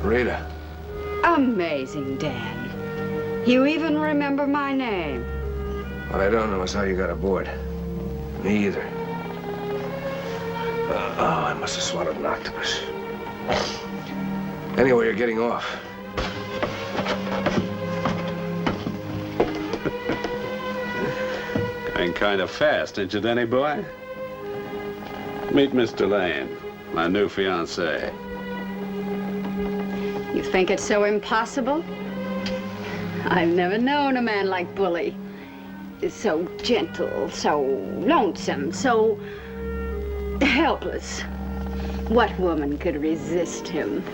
Rita. Amazing, Dan. You even remember my name. What I don't know is how you got aboard. Me either. I must have swallowed an octopus. Anyway, you're getting off. Going kind of fast, ain't you, Danny boy? Meet Mr. Lane, my new fiancé. You think it's so impossible? I've never known a man like Bully. So gentle, so lonesome, so helpless. What woman could resist him?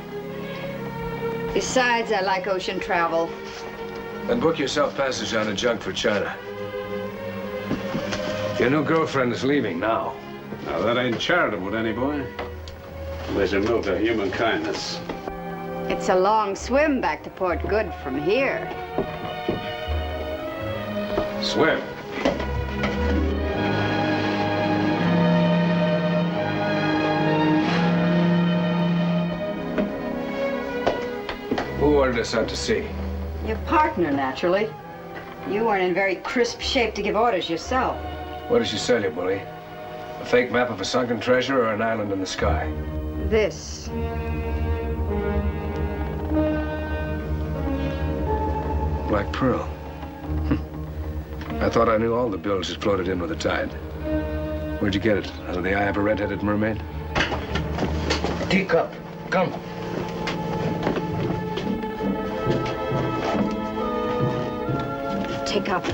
Besides, I like ocean travel. Then book yourself passage on a junk for China. Your new girlfriend is leaving now. Now, that ain't charitable, Danny boy. Unless you move to human kindness. It's a long swim back to Port Good from here. Swim. Who ordered us out to sea? Your partner, naturally. You weren't in very crisp shape to give orders yourself. What did she sell you, Bully? A fake map of a sunken treasure or an island in the sky? This. Black pearl. I thought I knew all the bills that floated in with the tide. Where'd you get it? Out of the eye of a red-headed mermaid? Teacup. Come. Teacup.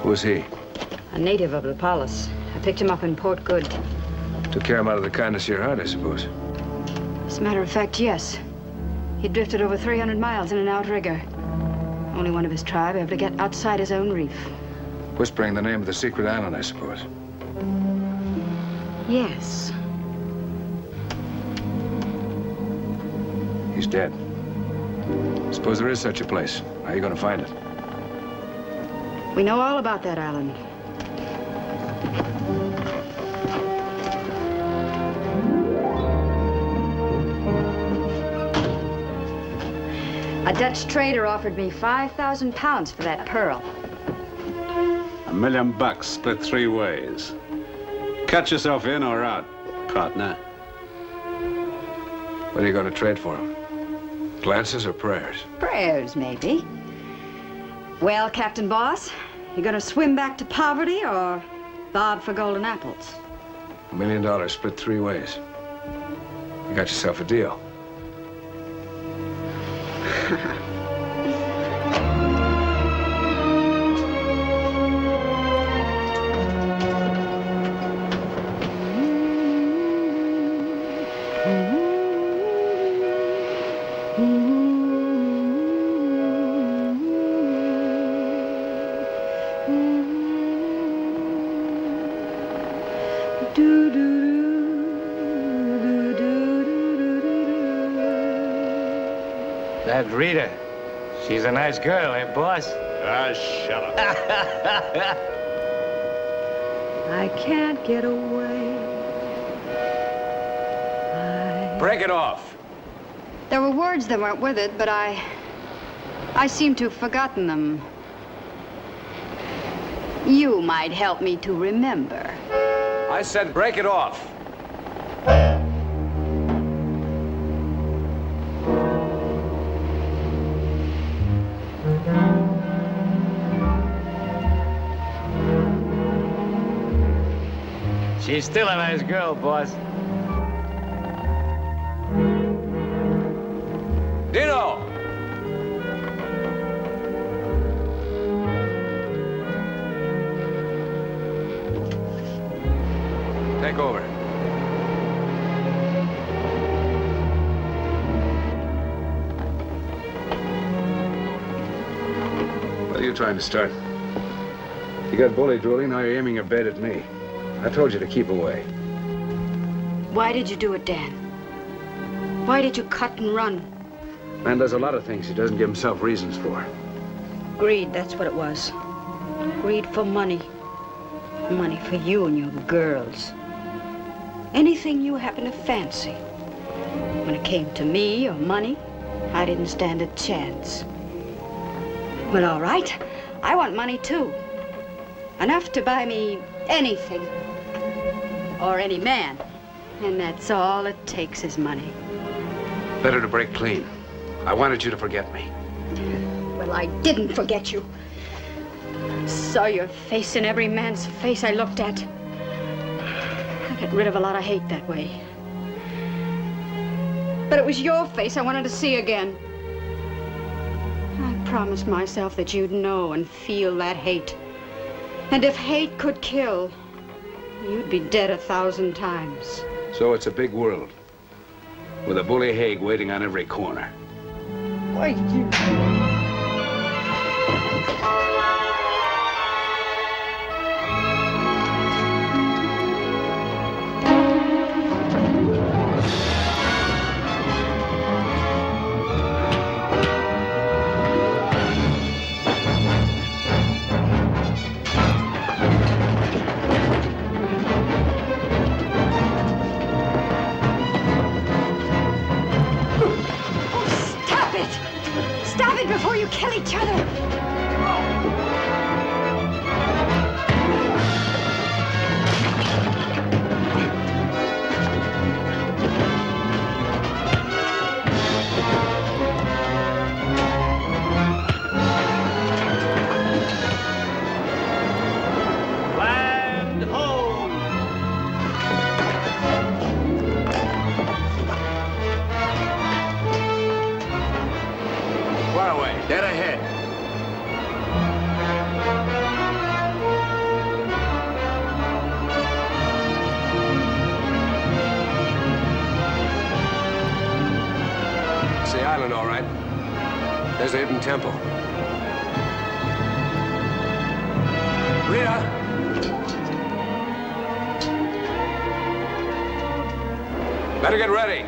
Who's he? A native of the palace. I picked him up in Port Good. Took care of him out of the kindness of your heart, I suppose. As a matter of fact, yes. He drifted over 300 miles in an outrigger. Only one of his tribe able to get outside his own reef. Whispering the name of the secret island, I suppose. Yes. He's dead. Suppose there is such a place. How are you going to find it? We know all about that island. A Dutch trader offered me 5,000 pounds for that pearl. $1 million split 3 ways. Cut yourself in or out, partner. What are you going to trade for him? Glances or prayers? Prayers, maybe. Well, Captain Boss, you gonna swim back to poverty or bob for golden apples? $1 million split 3 ways. You got yourself a deal. That Rita, she's a nice girl, eh, boss? Ah, shut up. I can't get away. Break it off. There were words that weren't with it, but I seem to have forgotten them. You might help me to remember. I said break it off. She's still a nice girl, boss. Dino! Take over. What are you trying to start? You got Bully drooling, now you're aiming your bait at me. I told you to keep away. Why did you do it, Dan? Why did you cut and run? Man does a lot of things he doesn't give himself reasons for. Greed, that's what it was. Greed for money. Money for you and your girls. Anything you happen to fancy. When it came to me or money, I didn't stand a chance. But all right, I want money too. Enough to buy me anything. Or any man. And that's all it takes is money. Better to break clean. I wanted you to forget me. Well, I didn't forget you. I saw your face in every man's face I looked at. I got rid of a lot of hate that way. But it was your face I wanted to see again. I promised myself that you'd know and feel that hate. And if hate could kill, you'd be dead 1,000 times. So it's a big world, with a bully Haig waiting on every corner. Why, you... before you kill each other. Land ho! Far away, dead ahead. It's the island, all right. There's a hidden temple. Rita! Better get ready.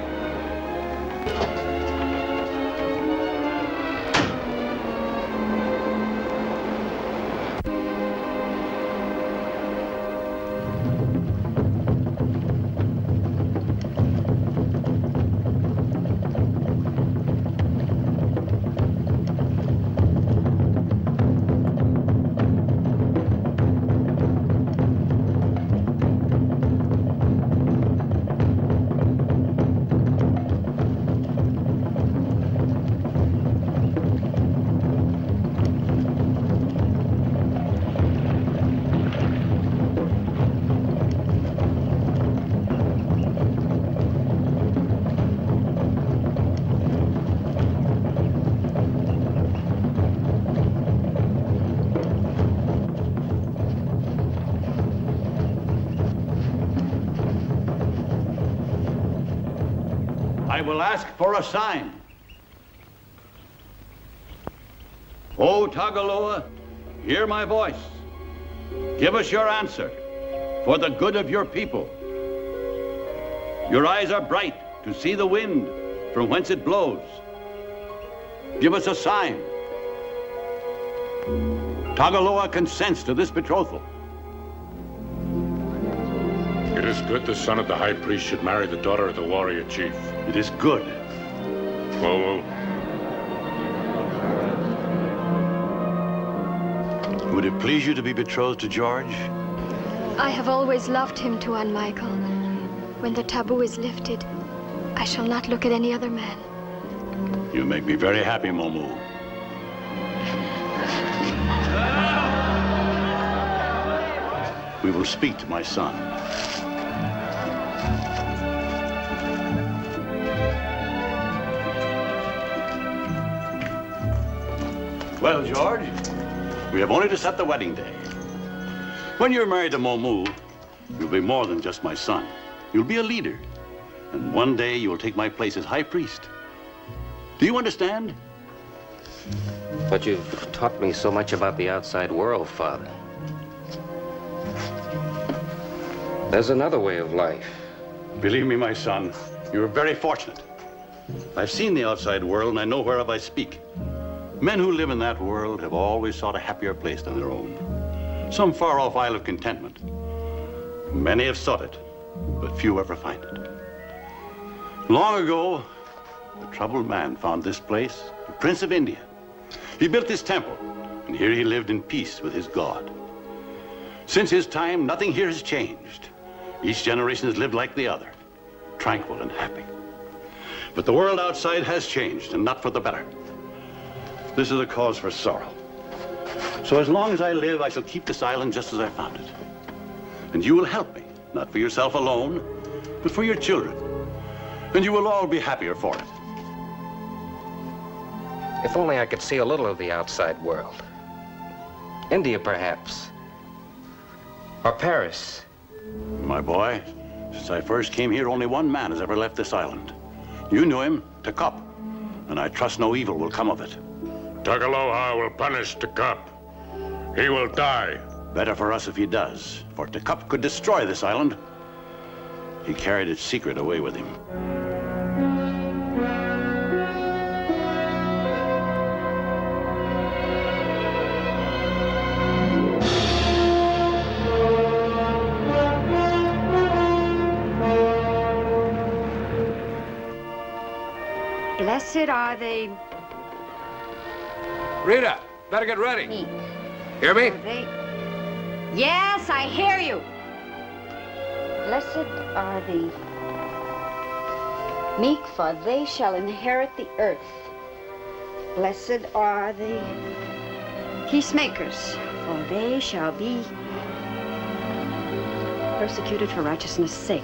I will ask for a sign. O Tagaloa, hear my voice. Give us your answer for the good of your people. Your eyes are bright to see the wind from whence it blows. Give us a sign. Tagaloa consents to this betrothal. It is good the son of the high priest should marry the daughter of the warrior chief. It is good. Whoa. Would it please you to be betrothed to George? I have always loved him, Tuan Michael. When the taboo is lifted, I shall not look at any other man. You make me very happy, Momu. We will speak to my son. Well, George, we have only to set the wedding day. When you're married to Momu, you'll be more than just my son. You'll be a leader. And one day you'll take my place as high priest. Do you understand? But you've taught me so much about the outside world, Father. There's another way of life. Believe me, my son, you're very fortunate. I've seen the outside world and I know whereof I speak. Men who live in that world have always sought a happier place than their own. Some far-off isle of contentment. Many have sought it, but few ever find it. Long ago, the troubled man found this place, the Prince of India. He built this temple, and here he lived in peace with his God. Since his time, nothing here has changed. Each generation has lived like the other, tranquil and happy. But the world outside has changed, and not for the better. This is a cause for sorrow. So as long as I live, I shall keep this island just as I found it. And you will help me, not for yourself alone, but for your children. And you will all be happier for it. If only I could see a little of the outside world. India, perhaps. Or Paris. My boy, since I first came here, only one man has ever left this island. You knew him, Takop, and I trust no evil will come of it. Tagaloha will punish Takop. He will die. Better for us if he does, for Takop could destroy this island. He carried its secret away with him. Blessed are they. Rita, better get ready. Meek. Hear me? Yes, I hear you. Blessed are the meek, for they shall inherit the earth. Blessed are the peacemakers, for they shall be persecuted for righteousness' sake.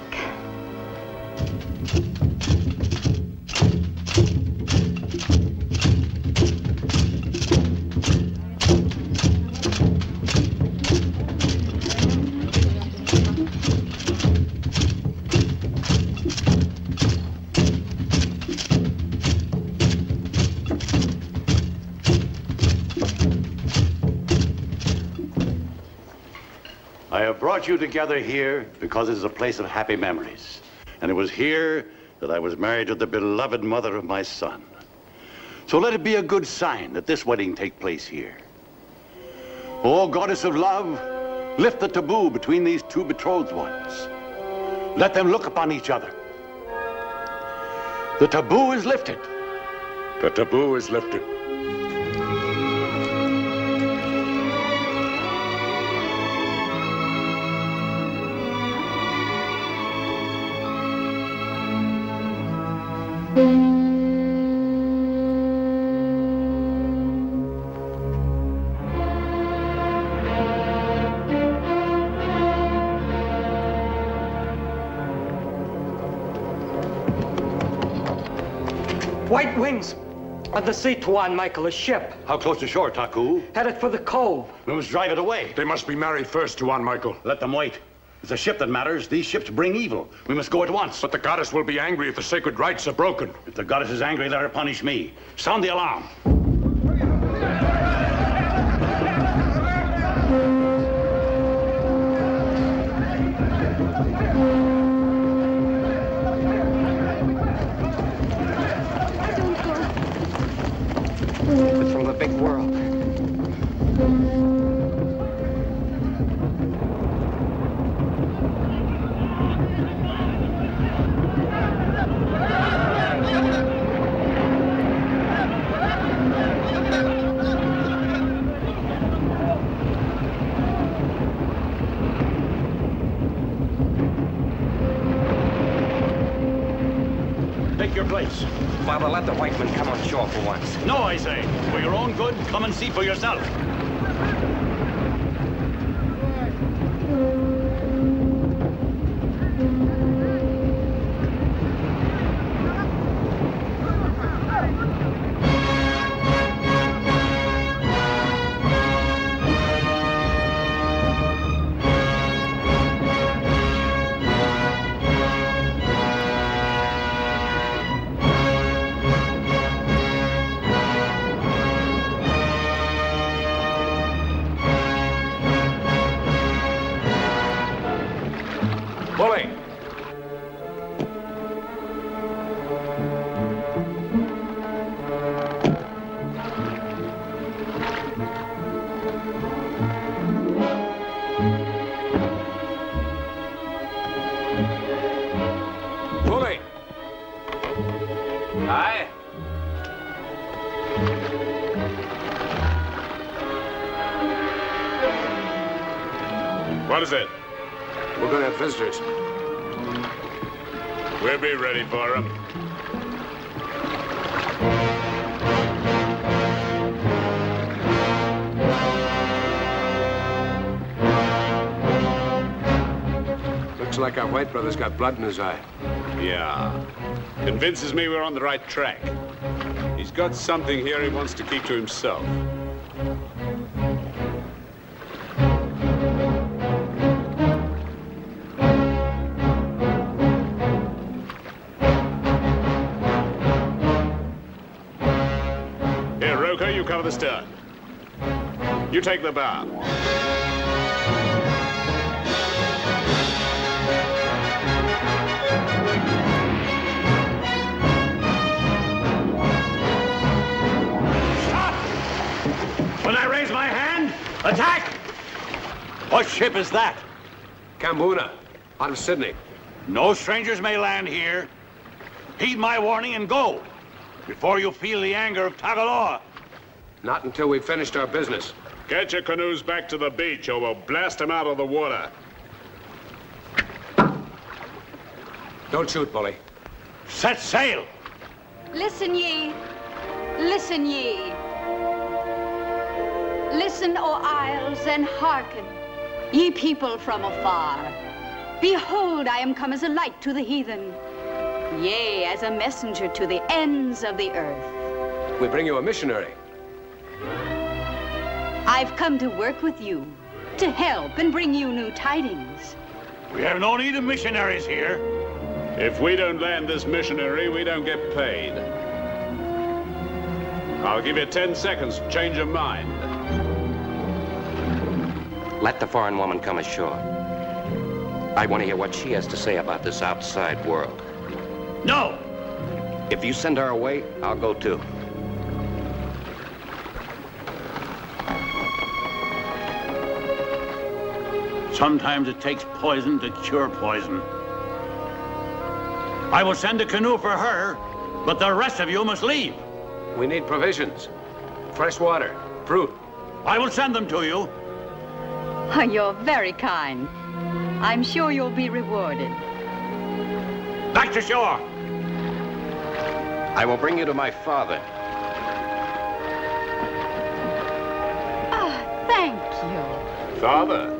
I have brought you together here because it is a place of happy memories. And it was here that I was married to the beloved mother of my son. So let it be a good sign that this wedding take place here. O goddess of love, lift the taboo between these two betrothed ones. Let them look upon each other. The taboo is lifted. The taboo is lifted. White wings of the sea, Tuan Michael, a ship. How close to shore, Taku? Headed for the cove. We must drive it away. They must be married first, Tuan Michael. Let them wait. It's a ship that matters. These ships bring evil. We must go at once. But the goddess will be angry if the sacred rites are broken. If the goddess is angry, let her punish me. Sound the alarm. It's from the big world. Take your place. Father, let the white men come on shore for once. No, I say. For your own good, come and see for yourself. Aye. What is it? We're going to have visitors. We'll be ready for them. Looks like our white brother's got blood in his eye. Yeah. Convinces me we're on the right track. He's got something here he wants to keep to himself. Here, Roker, you cover the stern. You take the bow. When I raise my hand, attack! What ship is that? Kambuna, out of Sydney. No strangers may land here. Heed my warning and go before you feel the anger of Tagaloa. Not until we've finished our business. Get your canoes back to the beach or we'll blast them out of the water. Don't shoot, bully. Set sail! Listen ye, listen ye. Listen, O isles, and hearken, ye people from afar. Behold, I am come as a light to the heathen, yea, as a messenger to the ends of the earth. We bring you a missionary. I've come to work with you, to help and bring you new tidings. We have no need of missionaries here. If we don't land this missionary, we don't get paid. I'll give you 10 seconds to change your mind. Let the foreign woman come ashore. I want to hear what she has to say about this outside world. No! If you send her away, I'll go too. Sometimes it takes poison to cure poison. I will send a canoe for her, but the rest of you must leave. We need provisions, fresh water, fruit. I will send them to you. Oh, you're very kind. I'm sure you'll be rewarded. Back to shore. I will bring you to my father. Ah, thank you. Father?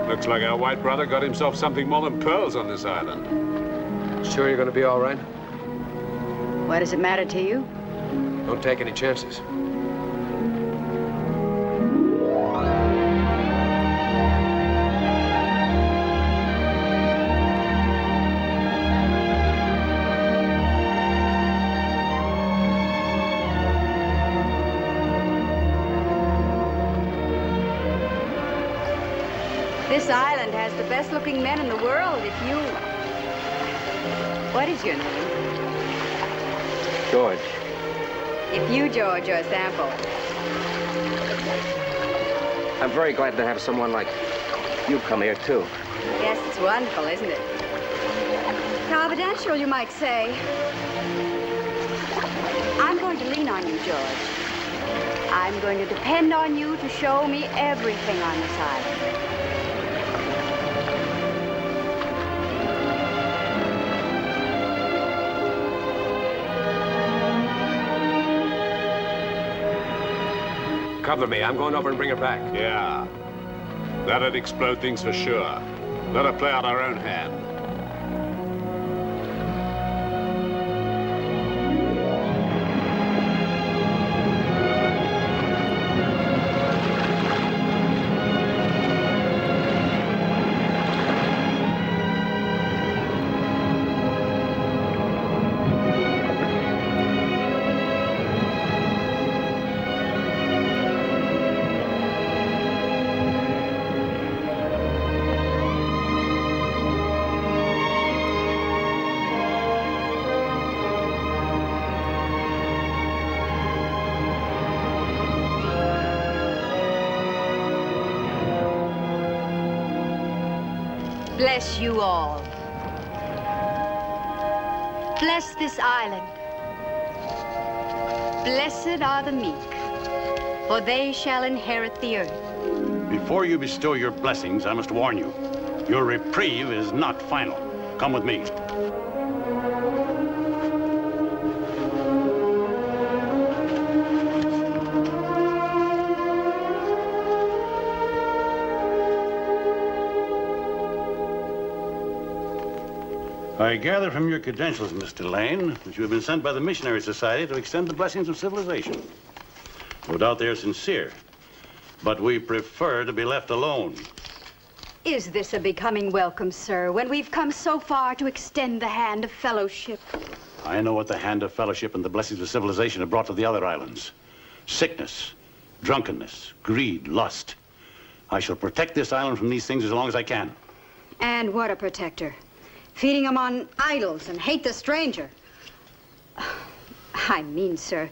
Looks like our white brother got himself something more than pearls on this island. Sure you're going to be all right? What does it matter to you? Don't take any chances. This island has the best-looking men in the world. If you... What is your name? George. If you, George, are a sample. I'm very glad to have someone like you come here, too. Yes, it's wonderful, isn't it? Providential, you might say. I'm going to lean on you, George. I'm going to depend on you to show me everything on this island. Cover me. I'm going over and bring her back. Yeah. That'd explode things for sure. Let her play out our own hand. Bless you all. Bless this island. Blessed are the meek, for they shall inherit the earth. Before you bestow your blessings, I must warn you, your reprieve is not final. Come with me. I gather from your credentials, Mr. Lane, that you have been sent by the Missionary Society to extend the blessings of civilization. No doubt they are sincere, but we prefer to be left alone. Is this a becoming welcome, sir, when we've come so far to extend the hand of fellowship? I know what the hand of fellowship and the blessings of civilization have brought to the other islands. Sickness, drunkenness, greed, lust. I shall protect this island from these things as long as I can. And what a protector. Feeding them on idols and hate the stranger. I mean, sir,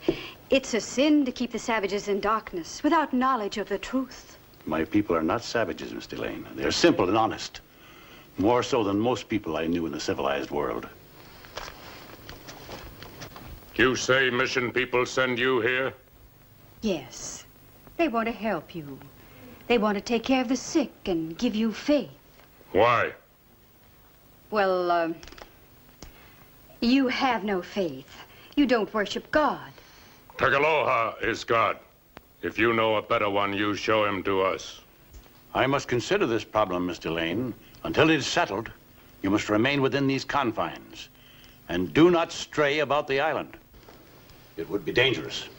it's a sin to keep the savages in darkness without knowledge of the truth. My people are not savages, Mr. Lane. They're simple and honest. More so than most people I knew in the civilized world. You say mission people send you here? Yes. They want to help you. They want to take care of the sick and give you faith. Why? Well, you have no faith. You don't worship God. Tagaloha is God. If you know a better one, you show him to us. I must consider this problem, Mr. Lane. Until it is settled, you must remain within these confines. And do not stray about the island. It would be dangerous.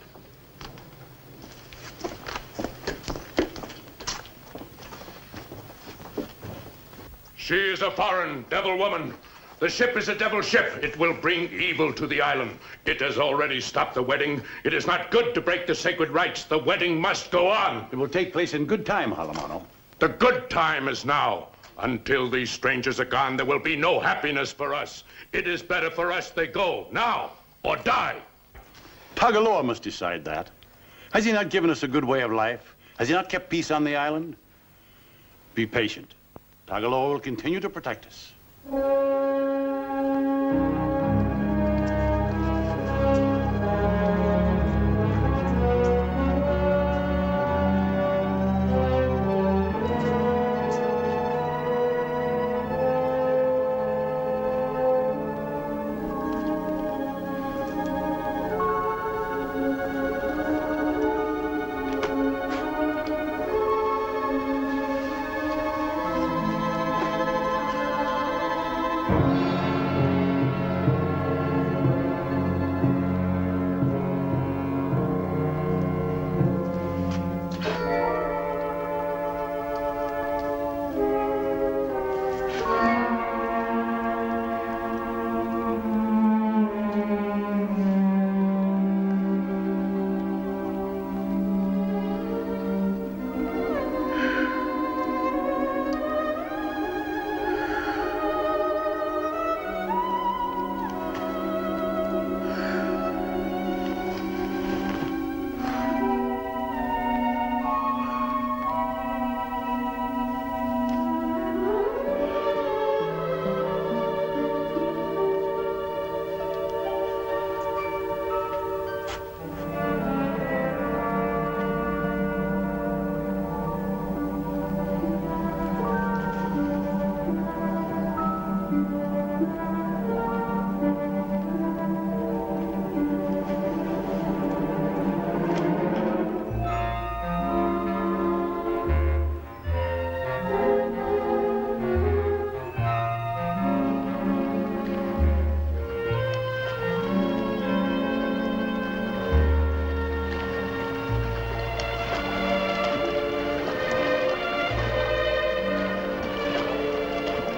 She is a foreign devil woman. The ship is a devil ship. It will bring evil to the island. It has already stopped the wedding. It is not good to break the sacred rites. The wedding must go on. It will take place in good time, Halamano. The good time is now. Until these strangers are gone, there will be no happiness for us. It is better for us they go now or die. Tagaloa must decide that. Has he not given us a good way of life? Has he not kept peace on the island? Be patient. Tagaloa will continue to protect us.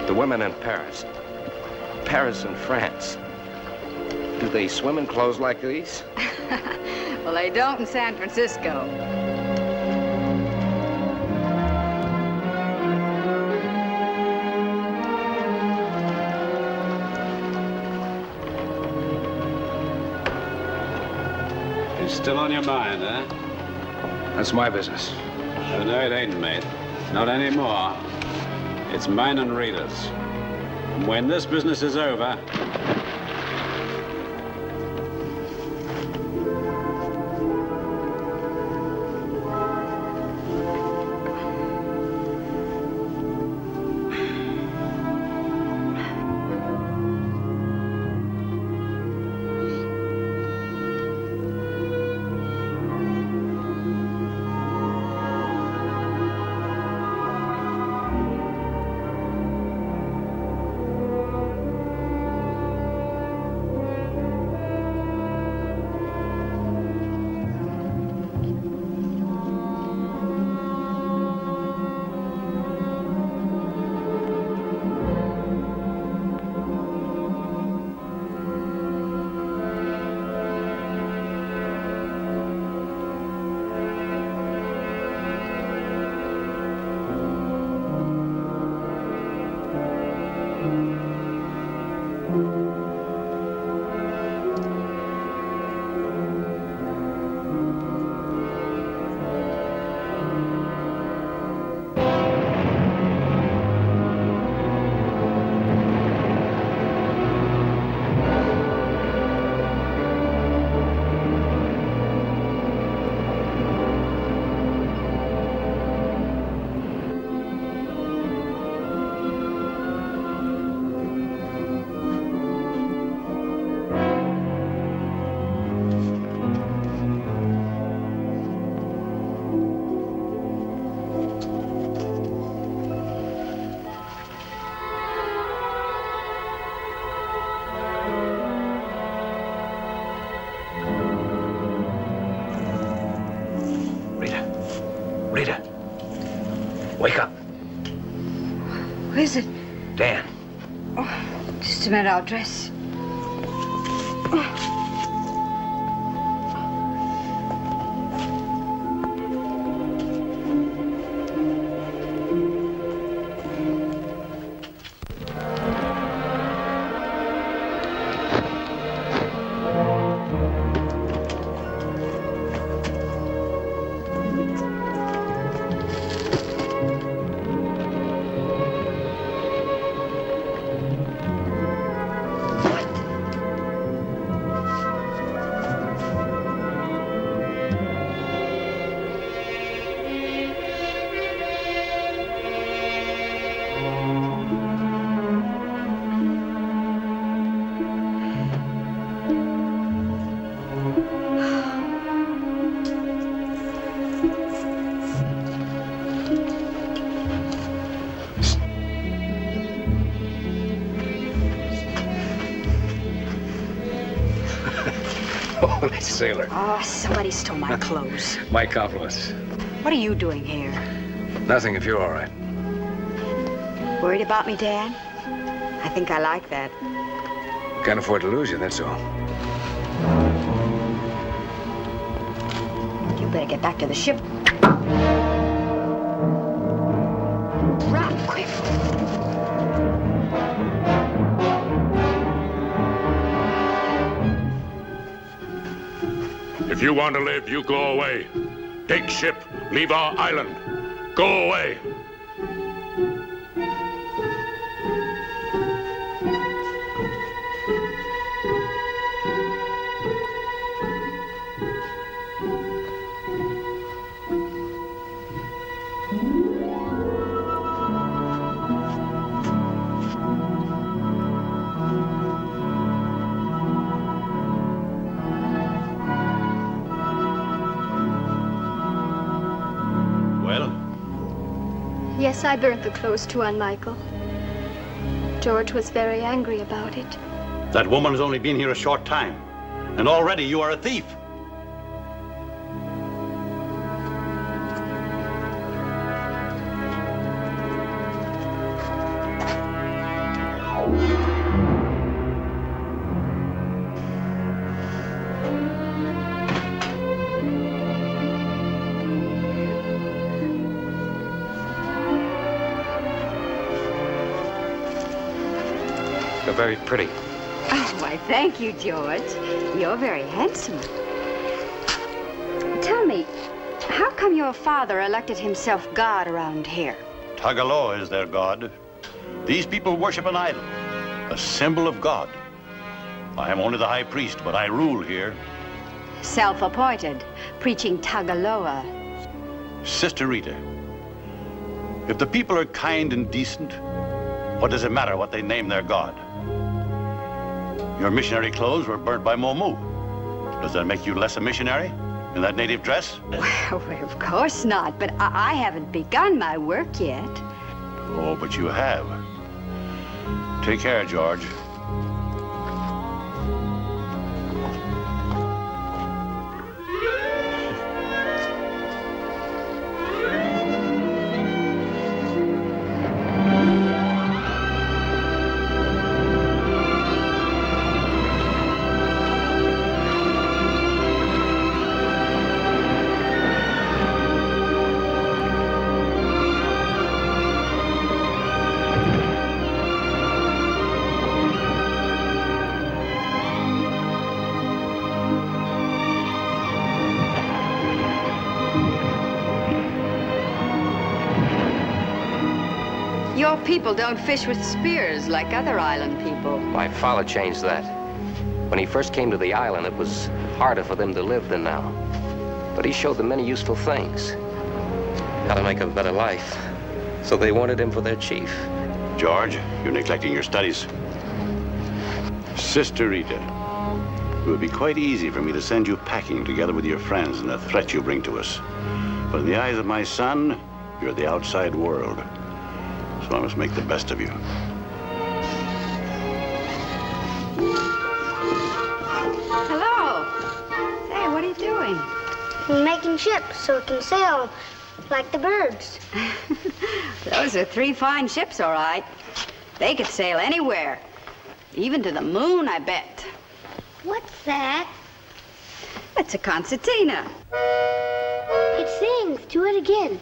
The women in Paris. Paris and France. Do they swim in clothes like these? Well, they don't in San Francisco. It's still on your mind, huh? That's my business. Oh, no, it ain't, mate. Not anymore. It's mine and Rita's. And when this business is over, Rita, wake up. Who is it? Dan. Oh, just a minute, I'll dress. Oh, that sailor. Oh, somebody stole my clothes. My compliments. What are you doing here? Nothing if you're all right. Worried about me, Dad? I think I like that. Can't afford to lose you, that's all. You better get back to the ship. Right, quick. If you want to live, you go away. Take ship, leave our island. Go away. Yes, I burnt the clothes too on Michael. George was very angry about it. That woman has only been here a short time, and already you are a thief. Very pretty. Oh, why, thank you, George. You're very handsome. Tell me, how come your father elected himself God around here? Tagaloa is their god. These people worship an idol, a symbol of God. I am only the high priest, but I rule here. Self-appointed, preaching Tagaloa. Sister Rita, if the people are kind and decent, what does it matter what they name their god? Your missionary clothes were burnt by Momu. Does that make you less a missionary in that native dress? Well, of course not, but I haven't begun my work yet. Oh, but you have. Take care, George. Your people don't fish with spears like other island people. My father changed that. When he first came to the island, it was harder for them to live than now. But he showed them many useful things. How to make a better life. So they wanted him for their chief. George, you're neglecting your studies. Sister Rita, it would be quite easy for me to send you packing together with your friends and the threat you bring to us. But in the eyes of my son, you're the outside world. So I must make the best of you. Hello. Hey, what are you doing? I'm making ships so it can sail like the birds. Those are 3 fine ships, all right. They could sail anywhere. Even to the moon, I bet. What's that? It's a concertina. It sings. Do it again.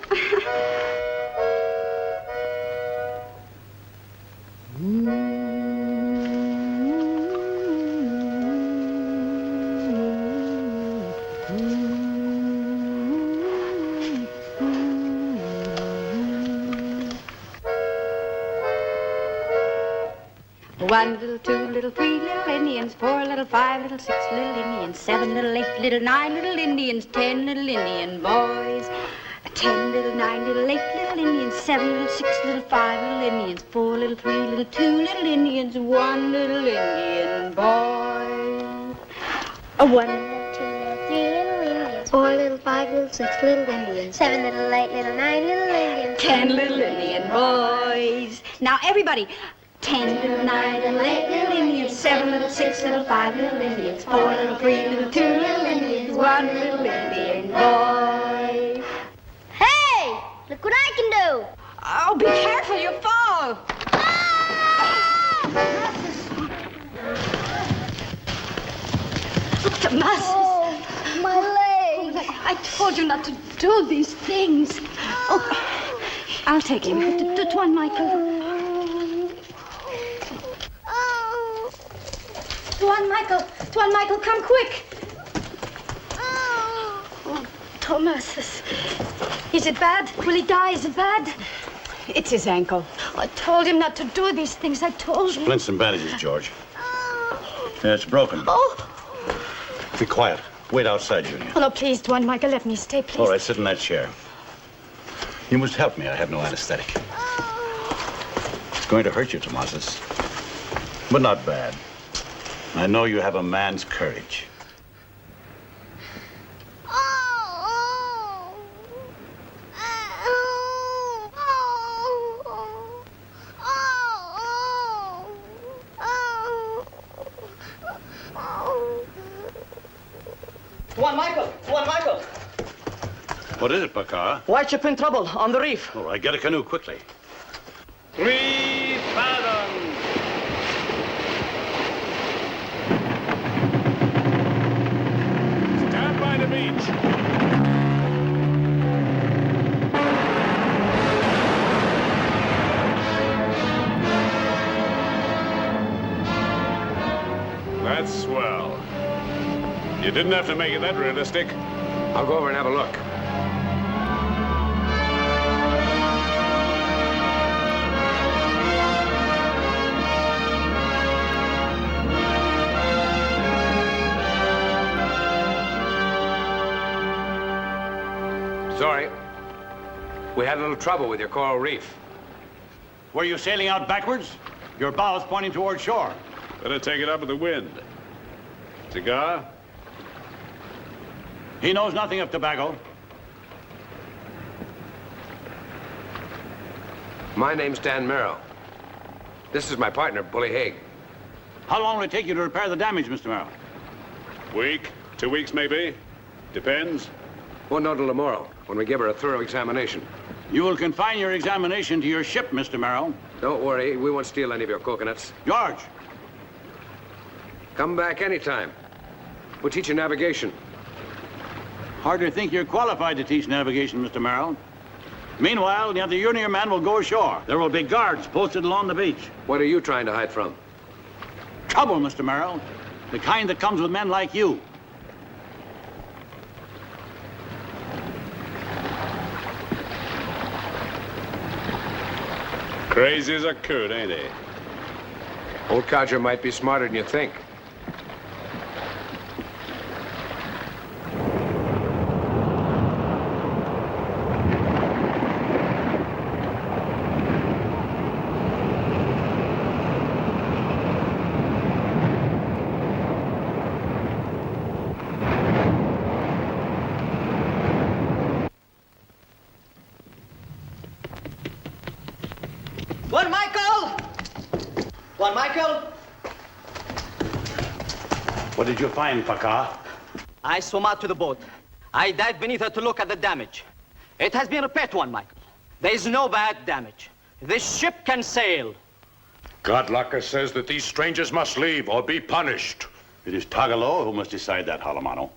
One little, 2 little, 3 little Indians, 4 little, 5 little, 6 little Indians, 7 little, 8 little, 9 little Indians, 10 little Indian boys. 10 little, 9 little, 8 little Indians, 7 little, 6 little, 5 little Indians, 4 little, 3 little, 2 little Indians, 1 little Indian boy. 1 little, 2 little, 3 little Indians, 4 little, 5 little, 6 little Indians, 7 little, 8 little, 9 little Indians, 10 little Indian boys. Now, everybody. 10 little, 9 little, 8 little Indians, 7 little, 6 little, 5 little Indians, 4 little, 3 little, 2 little Indians, 1 little Indian boy. Hey! Look what I can do! Oh, be careful, you'll fall. Look, the muscles. Oh, my leg. I told you not to do these things. Oh, I'll take him. Dwan, Michael. Dwan, Michael, come quick. Oh, Thomas. Is it bad? Will he die? Is it bad? It's his ankle. I told him not to do these things. I told him. Splints and bandages, George. Yeah, it's broken. Oh. Be quiet. Wait outside, Junior. Oh, no, please, Dwan, Michael, let me stay, please. All right, sit in that chair. You must help me. I have no anesthetic. It's going to hurt you, Tomasis. But not bad. I know you have a man's courage. Dwan, Michael! What is it, Bakar? White ship in trouble on the reef. All right, get a canoe quickly. 3 fathoms! Stand by the beach. That's swell. You didn't have to make it that realistic. I'll go over and have a look. Sorry. We had a little trouble with your coral reef. Were you sailing out backwards? Your bow's pointing toward shore. Better take it up with the wind. Cigar? He knows nothing of tobacco. My name's Dan Merrill. This is my partner, Bully Haig. How long will it take you to repair the damage, Mr. Merrill? Week? 2 weeks, maybe? Depends. Won't know till tomorrow, when we give her a thorough examination. You will confine your examination to your ship, Mr. Merrill. Don't worry, we won't steal any of your coconuts. George! Come back anytime. We'll teach you navigation. Hardly think you're qualified to teach navigation, Mr. Merrill. Meanwhile, the other junior man will go ashore. There will be guards posted along the beach. What are you trying to hide from? Trouble, Mr. Merrill. The kind that comes with men like you. Crazy as a coot, ain't he? Old codger might be smarter than you think. Dwan, Michael! What did you find, Paka? I swam out to the boat. I dived beneath her to look at the damage. It has been repaired, One Michael. There is no bad damage. This ship can sail. Godlocker says that these strangers must leave or be punished. It is Tagaloa who must decide that, Halamano.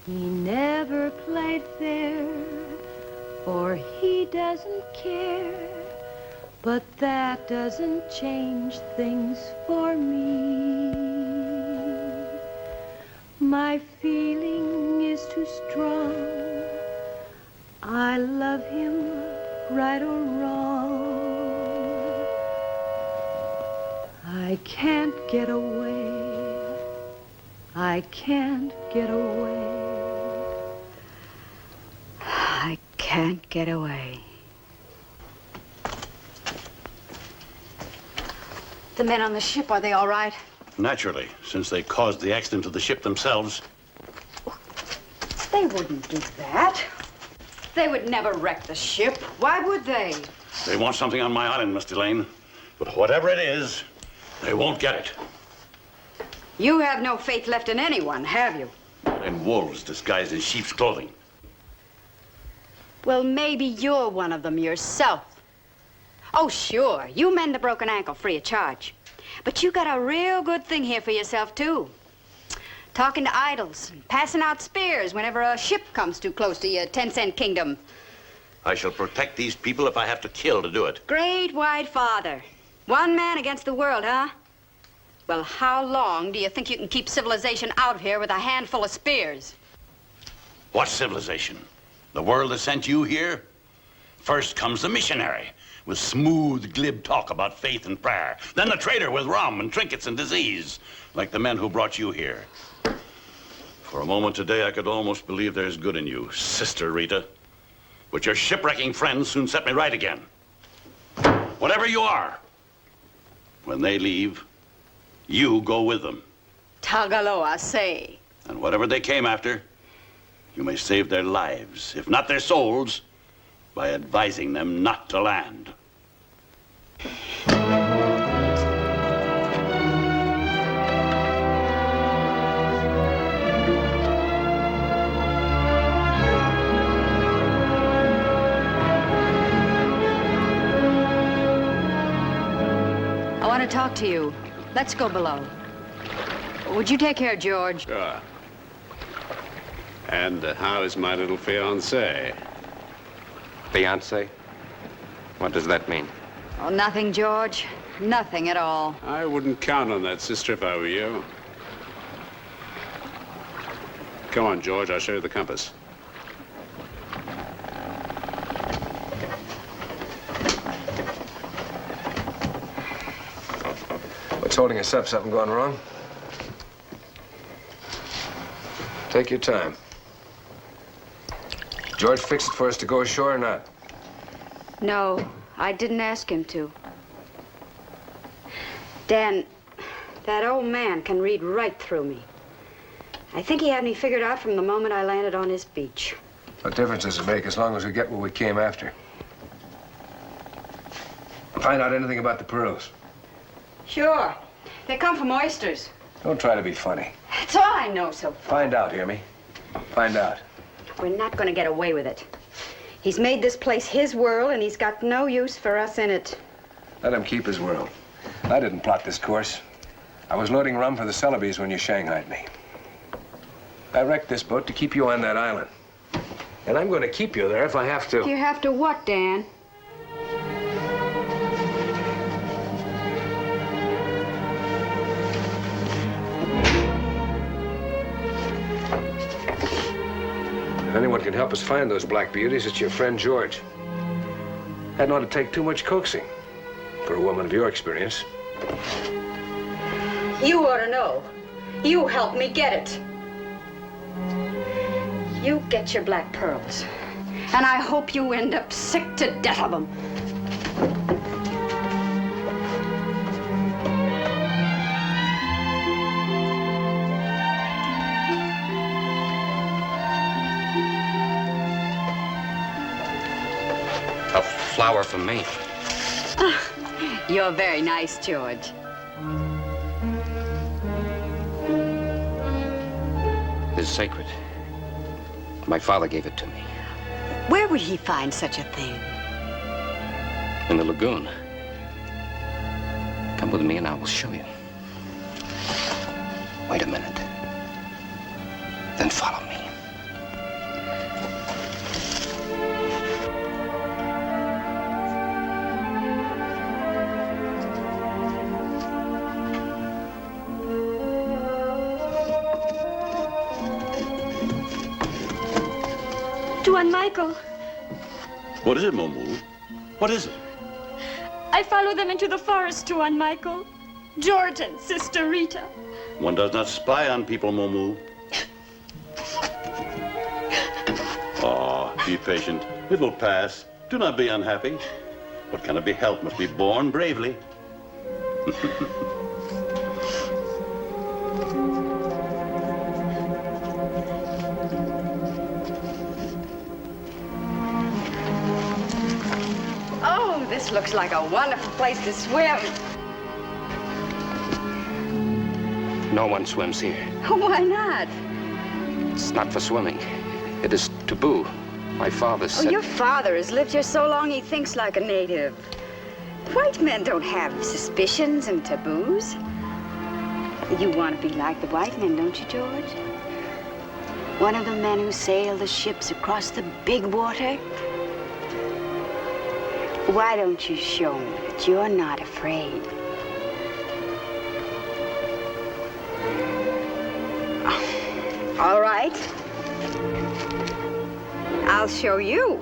He never played fair, or he doesn't care, but that doesn't change things for me. My feeling is too strong. I love him, right or wrong. I can't get away. I can't get away. I can't get away. The men on the ship, are they all right? Naturally, since they caused the accident to the ship themselves. They wouldn't do that. They would never wreck the ship. Why would they? They want something on my island, Miss Delane. But whatever it is, they won't get it. You have no faith left in anyone, have you? In wolves disguised in sheep's clothing. Well, maybe you're one of them yourself. Oh, sure, you mend a broken ankle free of charge. But you got a real good thing here for yourself, too. Talking to idols, and passing out spears whenever a ship comes too close to your 10-cent kingdom. I shall protect these people if I have to kill to do it. Great White Father. One man against the world, huh? Well, how long do you think you can keep civilization out of here with a handful of spears? What civilization? The world that sent you here? First comes the missionary, with smooth, glib talk about faith and prayer. Then the trader with rum and trinkets and disease, like the men who brought you here. For a moment today, I could almost believe there's good in you, Sister Rita. But your shipwrecking friends soon set me right again. Whatever you are, when they leave, you go with them. Tagaloa, say. And whatever they came after, you may save their lives, if not their souls, by advising them not to land. I want to talk to you. Let's go below. Would you take care of George? Sure. And how is my little fiancé? Fiancé? What does that mean? Oh, nothing, George. Nothing at all. I wouldn't count on that, sister, if I were you. Come on, George, I'll show you the compass. What's holding us up? Something gone wrong? Take your time. George fix it for us to go ashore or not? No, I didn't ask him to. Dan, that old man can read right through me. I think he had me figured out from the moment I landed on his beach. What difference does it make as long as we get what we came after? Find out anything about the pearls. Sure. They come from oysters. Don't try to be funny. That's all I know so far. Find out, hear me? Find out. We're not going to get away with it. He's made this place his world, and he's got no use for us in it. Let him keep his world. I didn't plot this course. I was loading rum for the Celebes when you shanghaied me. I wrecked this boat to keep you on that island. And I'm going to keep you there if I have to. You have to what, Dan? If anyone can help us find those black beauties, it's your friend George. That ought to take too much coaxing for a woman of your experience. You ought to know. You helped me get it. You get your black pearls. And I hope you end up sick to death of them. A flower for me. You're very nice, George. Is is sacred. My father gave it to me. Where would he find such a thing? In the lagoon. Come with me and I will show you. Wait a minute. Then follow me. Dwan Michael, What is it, Momu? What is it? I follow them into the forest, Dwan Michael. George and Sister Rita. One does not spy on people, Momu. Oh, be patient. It will pass. Do not be unhappy. What cannot be helped must be borne bravely. Oh, this looks like a wonderful place to swim. No one swims here. Why not? It's not for swimming. It is taboo. My father Oh, said... your father has lived here so long he thinks like a native. White men don't have suspicions and taboos. You want to be like the white men, don't you, George? One of the men who sail the ships across the big water? Why don't you show me that you're not afraid? All right. I'll show you.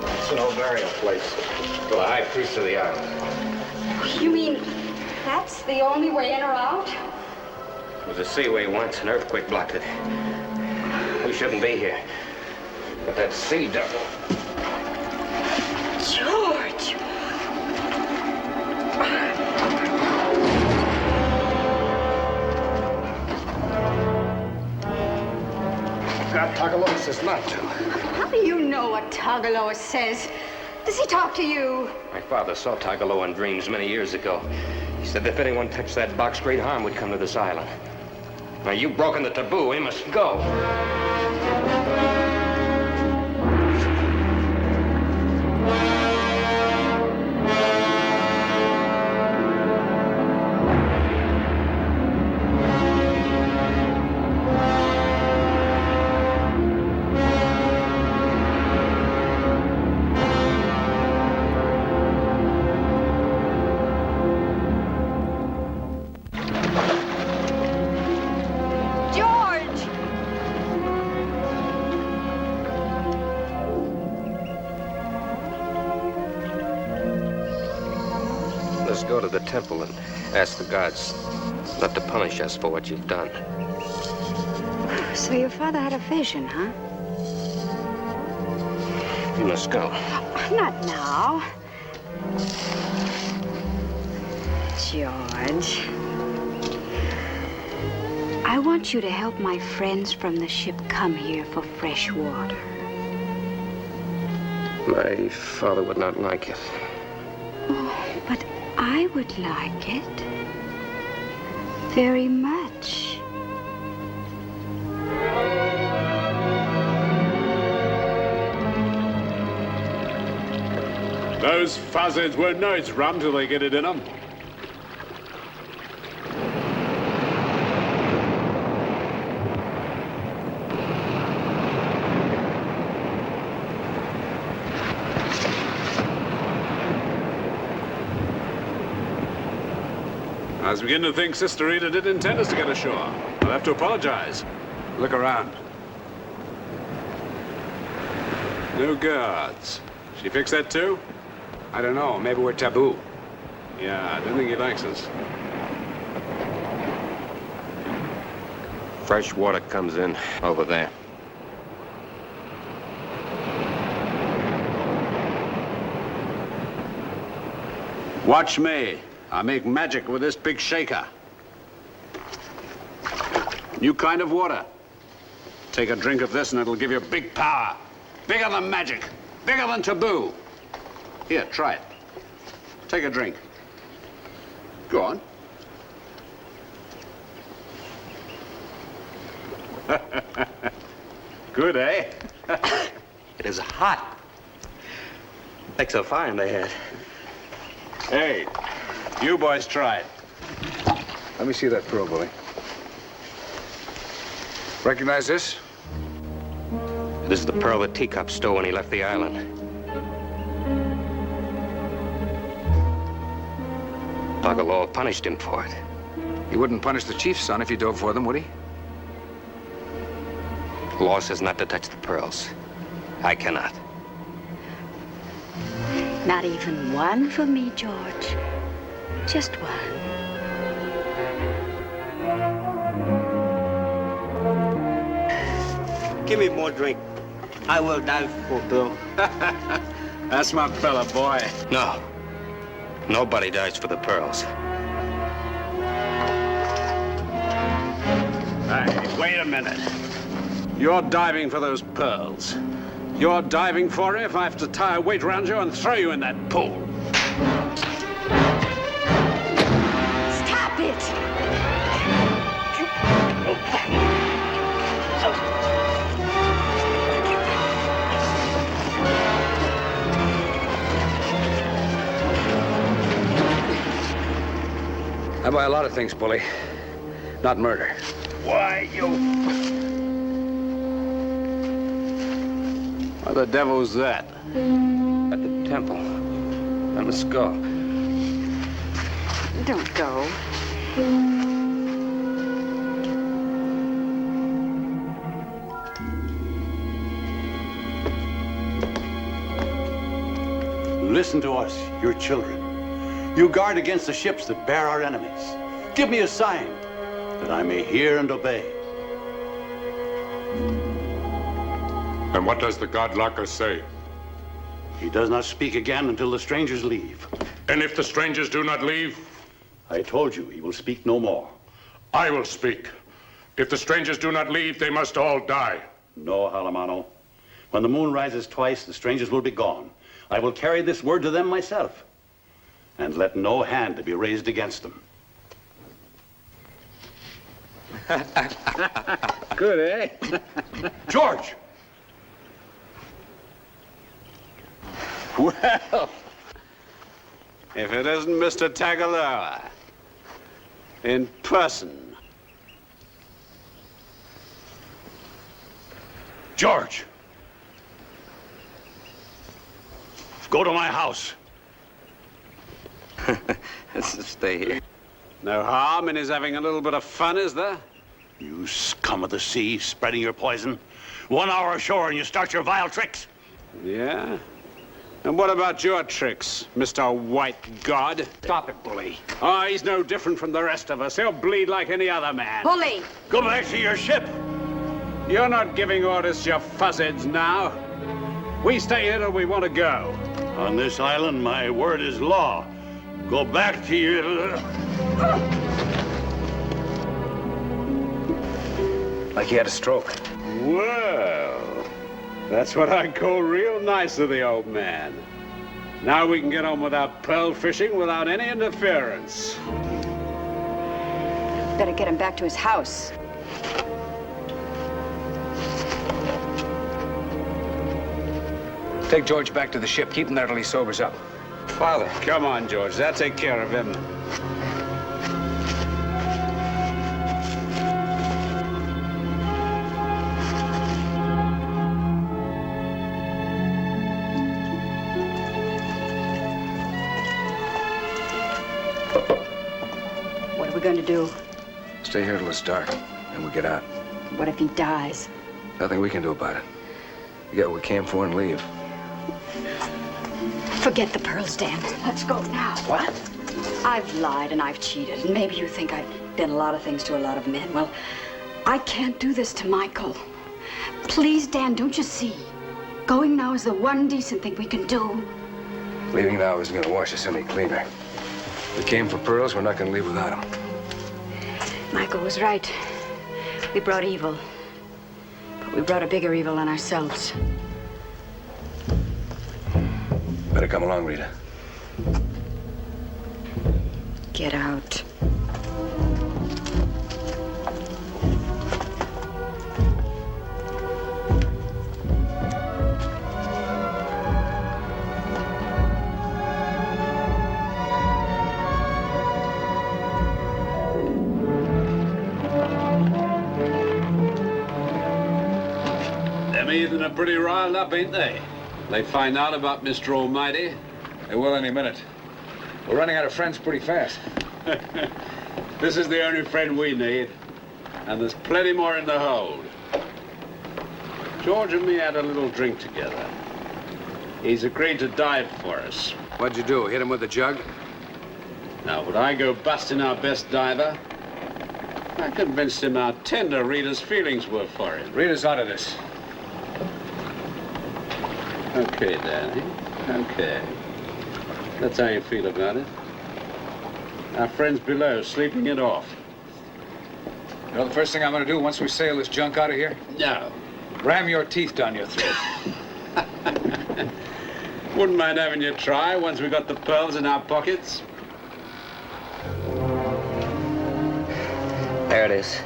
It's an old burial place for the high priest of the island. You mean that's the only way in or out? It was a seaway once. An earthquake blocked it. We shouldn't be here. But that sea devil... George! God, Tagaloa says not to. How do you know what Tagaloa says? Does he talk to you? My father saw Tagaloa in dreams many years ago. He said if anyone touched that box, great harm would come to this island. Now, you've broken the taboo. We must go. Let's go to the temple and ask the gods not to punish us for what you've done. So your father had a vision, huh? You must go. Not now. George. I want you to help my friends from the ship come here for fresh water. My father would not like it. Oh, but I would like it. Very much. Those fuzzards won't know it's rum till they get it in them. I was beginning to think Sister Rita did intend us to get ashore. I'll have to apologize. Look around. No guards. She fixed that too? I don't know. Maybe we're taboo. Yeah, I don't think he likes us. Fresh water comes in over there. Watch me. I make magic with this big shaker. New kind of water. Take a drink of this and it'll give you big power. Bigger than magic. Bigger than taboo. Here, try it. Take a drink. Go on. Good, eh? It is hot. Makes a fire in the head. Hey, you boys try it. Let me see that pearl, Bully. Recognize this? This is the pearl that Teacup stole when he left the island. Tagaloa punished him for it. He wouldn't punish the chief's son if he dove for them, would he? The law says not to touch the pearls. I cannot. Not even one for me, George. Just one. Give me more drink. I will die for Bill. That's my fella, boy. No. Nobody dies for the pearls. Hey, wait a minute. You're diving for those pearls. You're diving for it if I have to tie a weight around you and throw you in that pool. Stop it! I buy a lot of things, Bully. Not murder. Why, you... What the devil's that? At the temple. On the skull. Don't go. Listen to us, your children. You guard against the ships that bear our enemies. Give me a sign that I may hear and obey. And what does the god Laka say? He does not speak again until the strangers leave. And if the strangers do not leave? I told you he will speak no more. I will speak. If the strangers do not leave, they must all die. No, Halamano. When the moon rises twice, the strangers will be gone. I will carry this word to them myself. And let no hand be raised against them. Good, eh? George! Well, if it isn't Mr. Tagaloa, in person. George! Go to my house. Let's stay here. No harm in his having a little bit of fun, is there? You scum of the sea, spreading your poison. 1 hour ashore and you start your vile tricks. Yeah? And what about your tricks, Mr. White God? Stop it, Bully. Oh, he's no different from the rest of us. He'll bleed like any other man. Bully! Go back to your ship. You're not giving orders to your fuzzheads now. We stay here till we want to go. On this island, my word is law. Go back to your... Like he had a stroke. Well, that's what I call real nice of the old man. Now we can get on with our pearl fishing without any interference. Better get him back to his house. Take George back to the ship. Keep him there till he sobers up. Father. Come on, George. That'll take care of him. What going to do? Stay here till it's dark, and we get out. What if he dies? Nothing we can do about it. We get what we came for and leave. Forget the pearls, Dan. Let's go now. What? I've lied and I've cheated, and maybe you think I've been a lot of things to a lot of men. Well, I can't do this to Michael. Please, Dan, don't you see? Going now is the one decent thing we can do. Leaving now isn't going to wash us any cleaner. We came for pearls, we're not going to leave without them. Michael was right. We brought evil. But we brought a bigger evil than ourselves. Better come along, Rita. Get out. Them heathen are pretty riled up, ain't they? They find out about Mr. Almighty. They will any minute. We're running out of friends pretty fast. This is the only friend we need. And there's plenty more in the hold. George and me had a little drink together. He's agreed to dive for us. What'd you do, hit him with the jug? Now, would I go busting our best diver? I convinced him how tender Rita's feelings were for him. Rita's onto this. Okay, Danny. Okay. That's how you feel about it. Our friends below sleeping it off. You know the first thing I'm going to do once we sail this junk out of here? No. Ram your teeth down your throat. Wouldn't mind having you try once we got the pearls in our pockets. There it is.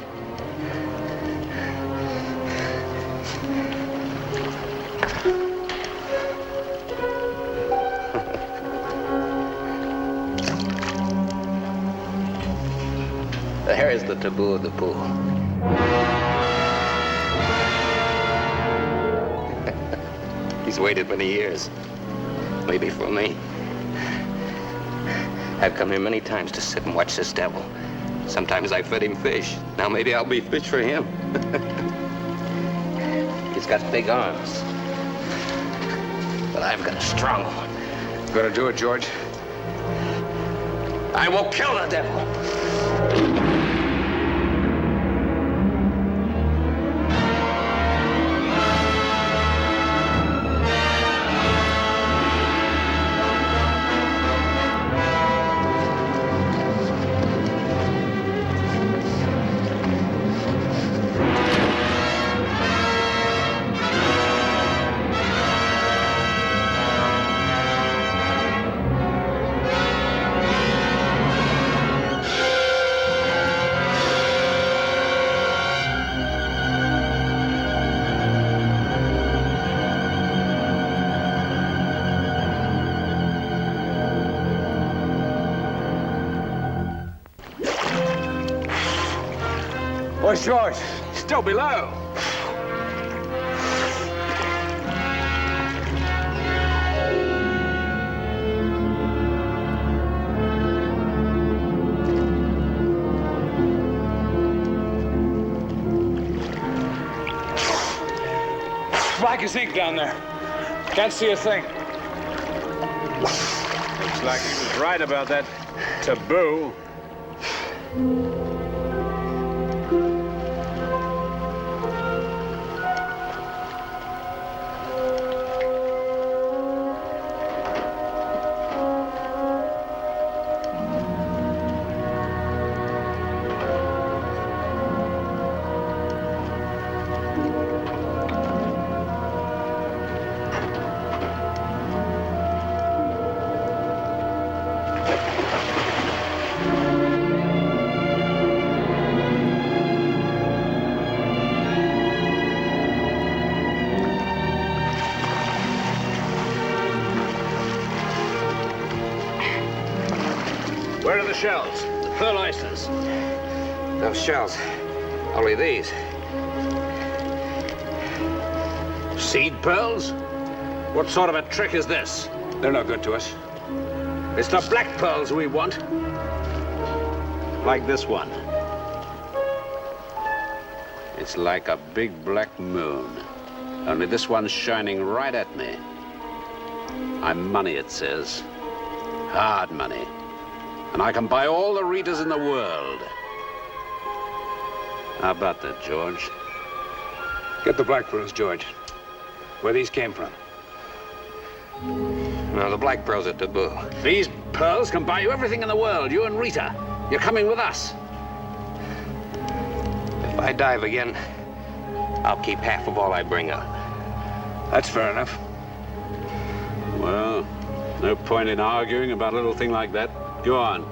There is the taboo of the pool. He's waited many years. Maybe for me. I've come here many times to sit and watch this devil. Sometimes I fed him fish. Now maybe I'll be fish for him. He's got big arms. But I've got a strong one. Gonna do it, George? I will kill the devil. Where's George? Still below. Black as ink down there. Can't see a thing. Looks like he was right about that taboo. Where are the shells? The pearl oysters? Those shells. Only these. Seed pearls? What sort of a trick is this? They're no good to us. It's the black pearls we want. Like this one. It's like a big black moon. Only this one's shining right at me. I'm money, it says. Hard money. And I can buy all the Ritas in the world. How about that, George? Get the black pearls, George. Where these came from. No, the black pearls are taboo. These pearls can buy you everything in the world, you and Rita. You're coming with us. If I dive again, I'll keep half of all I bring up. That's fair enough. Well, no point in arguing about a little thing like that. Go on.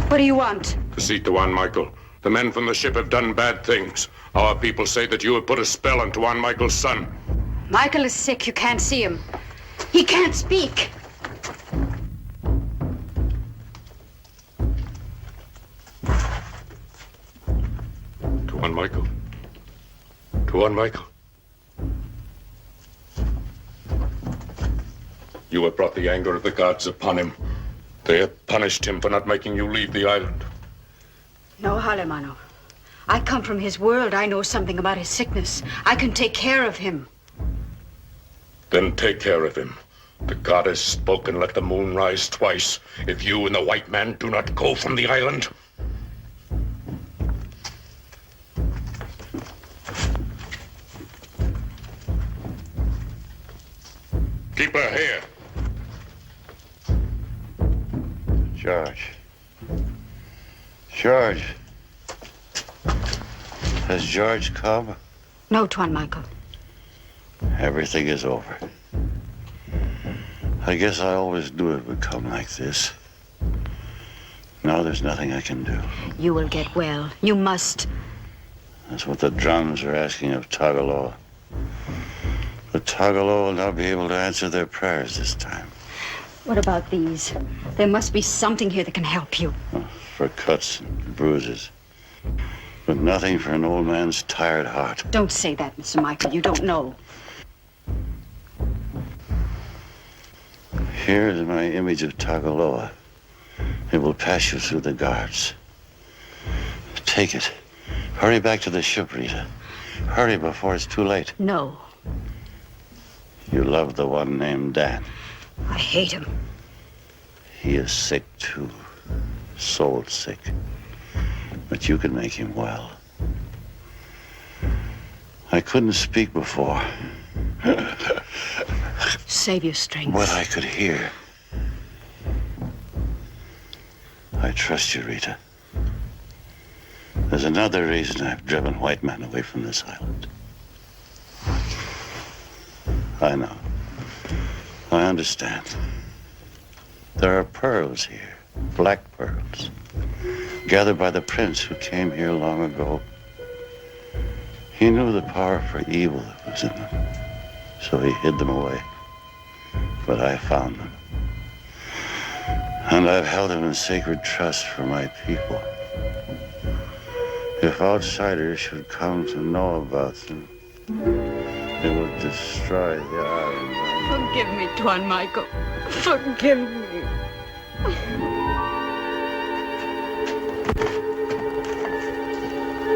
What do you want? To see Dwan Michael. The men from the ship have done bad things. Our people say that you have put a spell on Dwan Michael's son. Michael is sick. You can't see him. He can't speak. Dwan Michael. Dwan Michael. You have brought the anger of the gods upon him. They have punished him for not making you leave the island. No, Halemano. I come from his world. I know something about his sickness. I can take care of him. Then take care of him. The god has spoken. Let the moon rise twice. If you and the white man do not go from the island. Keep her here. George. George. Has George come? No, Dwan Michael. Everything is over. I guess I always knew it would come like this. Now there's nothing I can do. You will get well. You must. That's what the drums are asking of Tagaloa. But Tagaloa will not be able to answer their prayers this time. What about these? There must be something here that can help you. For cuts and bruises. But nothing for an old man's tired heart. Don't say that, Mr. Michael. You don't know. Here is my image of Tagaloa. It will pass you through the guards. Take it. Hurry back to the ship, Rita. Hurry before it's too late. No. You love the one named Dan. I hate him. He is sick, too. Soul sick. But you can make him well. I couldn't speak before. Save your strength. What I could hear. I trust you, Rita. There's another reason I've driven white men away from this island. I know. I understand. There are pearls here, black pearls, gathered by the prince who came here long ago. He knew the power for evil that was in them, so he hid them away. But I found them. And I've held them in sacred trust for my people. If outsiders should come to know about them, it would destroy the island. Forgive me, Dwan Michael. Forgive me.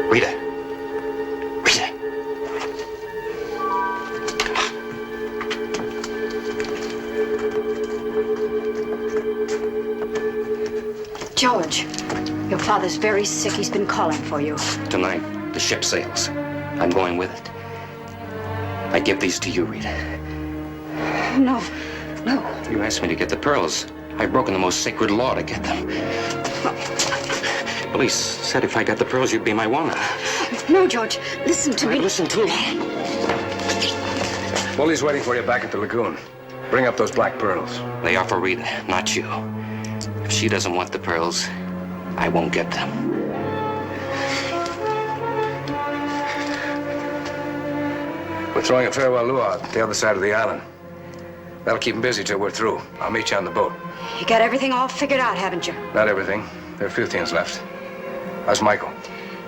Rita. Rita. George, your father's very sick. He's been calling for you. Tonight, the ship sails. I'm going with it. I give these to you, Rita. No, no. You asked me to get the pearls. I've broken the most sacred law to get them. Police said if I got the pearls, you'd be my woman. No, George, listen to me. Listen to me. Bully's waiting for you back at the lagoon. Bring up those black pearls. They are for Rita, not you. If she doesn't want the pearls, I won't get them. We're throwing a farewell luau at the other side of the island. That'll keep them busy till we're through. I'll meet you on the boat. You got everything all figured out, haven't you? Not everything. There are a few things left. How's Michael?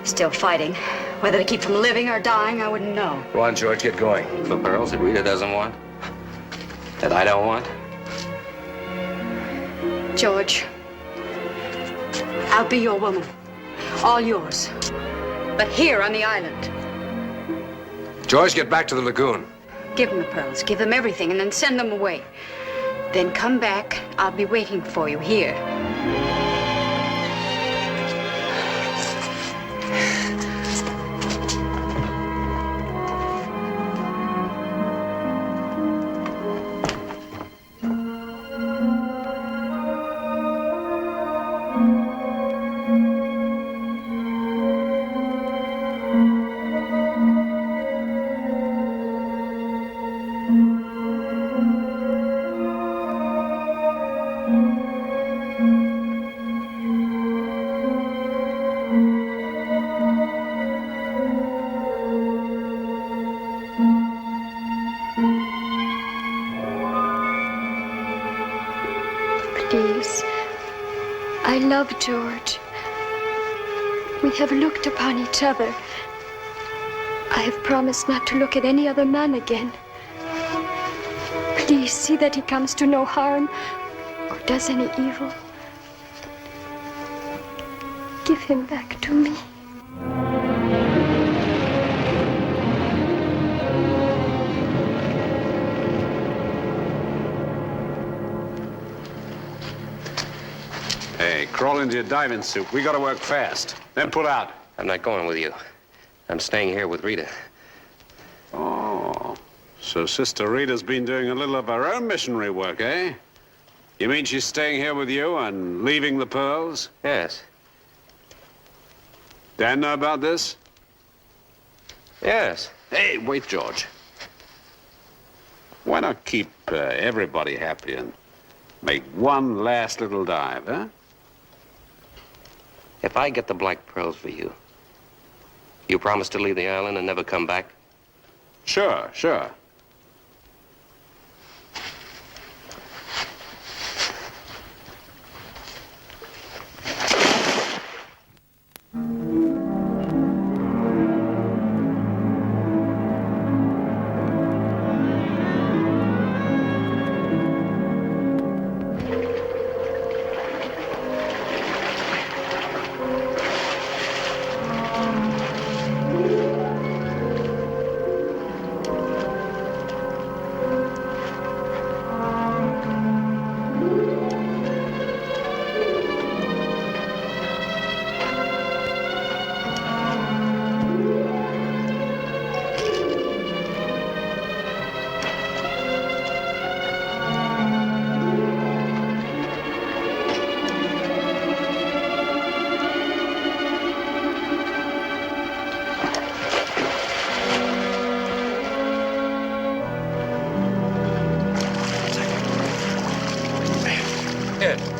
Still fighting. Whether to keep from living or dying, I wouldn't know. Go on, George, get going. For pearls that Rita doesn't want? That I don't want? George, I'll be your woman. All yours. But here on the island. George, get back to the lagoon. Give them the pearls, give them everything, and then send them away. Then come back. I'll be waiting for you here. Please, I love George. We have looked upon each other. I have promised not to look at any other man again. Please see that he comes to no harm or does any evil. Give him back to me. Hey, crawl into your diving suit. We gotta work fast. Then pull out. I'm not going with you. I'm staying here with Rita. Oh, so Sister Rita's been doing a little of her own missionary work, eh? You mean she's staying here with you and leaving the pearls? Yes. Dan know about this? Yes. Hey, wait, George. Why not keep everybody happy and make one last little dive, huh? If I get the black pearls for you, you promise to leave the island and never come back? Sure, sure.